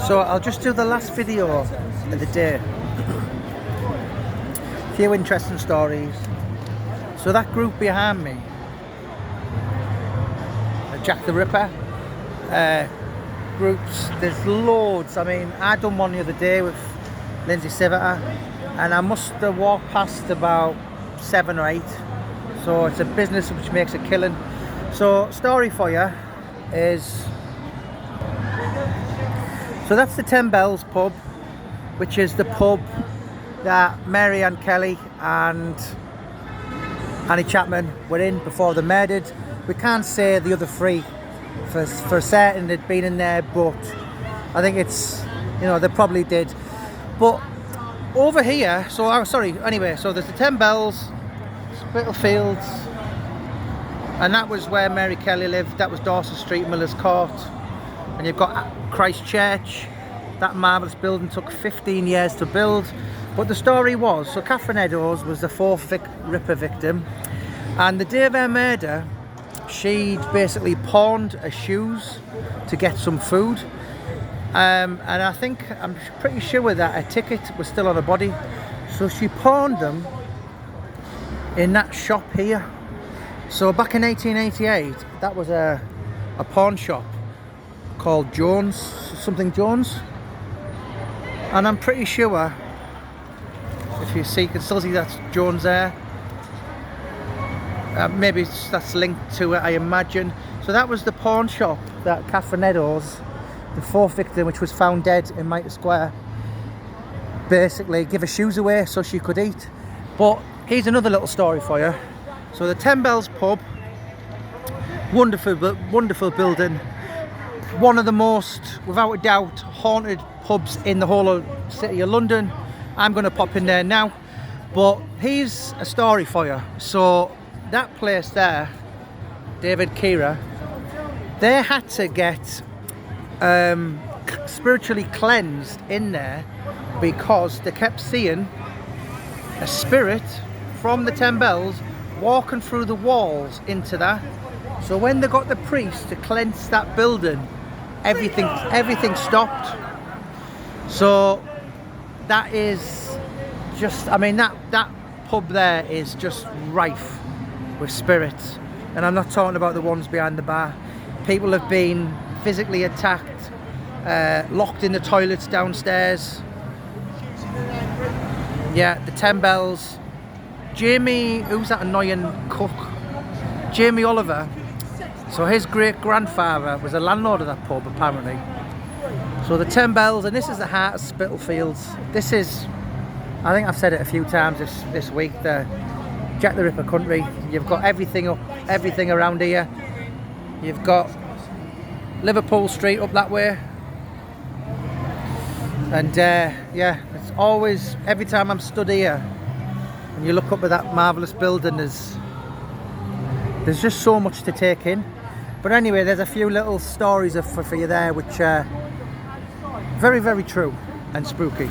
So I'll just do the last video of the day. A few interesting stories. So that group behind me, Jack the Ripper groups, there's loads. I mean, I done one the other day with Lindsay Sivata, and I must have walked past about 7 or 8. So it's a business which makes a killing. So story for you is, so that's the 10 Bells pub, which is the pub that Mary and Kelly and Annie Chapman were in before they murdered. We can't say the other 3 for certain they'd been in there, but I think it's, you know, they probably did. But over here, so anyway, so there's the 10 Bells, Spitalfields, and that was where Mary Kelly lived. That was Dawson Street, Miller's Court. And you've got Christ Church. That marvellous building took 15 years to build. But the story was, so Catherine Eddowes was the 4th Ripper victim, and the day of her murder, she'd basically pawned her shoes to get some food, and I'm pretty sure that her ticket was still on her body, so she pawned them in that shop here. So back in 1888, that was a pawn shop called Jones, something Jones, and I'm pretty sure, if you see, you can still see that's Jones there. Maybe that's linked to it, I imagine. So that was the pawn shop that Catherine Eddowes, the 4th victim, which was found dead in Mitre Square, basically give her shoes away so she could eat. But here's another little story for you. So the 10 Bells pub, wonderful building, one of the most, without a doubt, haunted pubs in the whole of the City of London. I'm going to pop in there now, but here's a story for you. So that place there, David Kira, they had to get spiritually cleansed in there because they kept seeing a spirit from the 10 Bells walking through the walls into that. So when they got the priest to cleanse that building, everything stopped. So that is just, I mean, that pub there is just rife with spirits, and I'm not talking about the ones behind the bar. People have been physically attacked, locked in the toilets downstairs. Yeah, the 10 Bells. Jamie, who's that annoying cook? Jamie Oliver. So his great grandfather was a landlord of that pub, apparently. So the 10 Bells, and this is the heart of Spitalfields. This is, I think I've said it a few times this week, the Jack the Ripper country. You've got everything around here. You've got Liverpool Street up that way, and yeah, it's always, every time I'm stood here and you look up at that marvellous building, there's just so much to take in. But anyway, there's a few little stories for you there which are very, very true and spooky.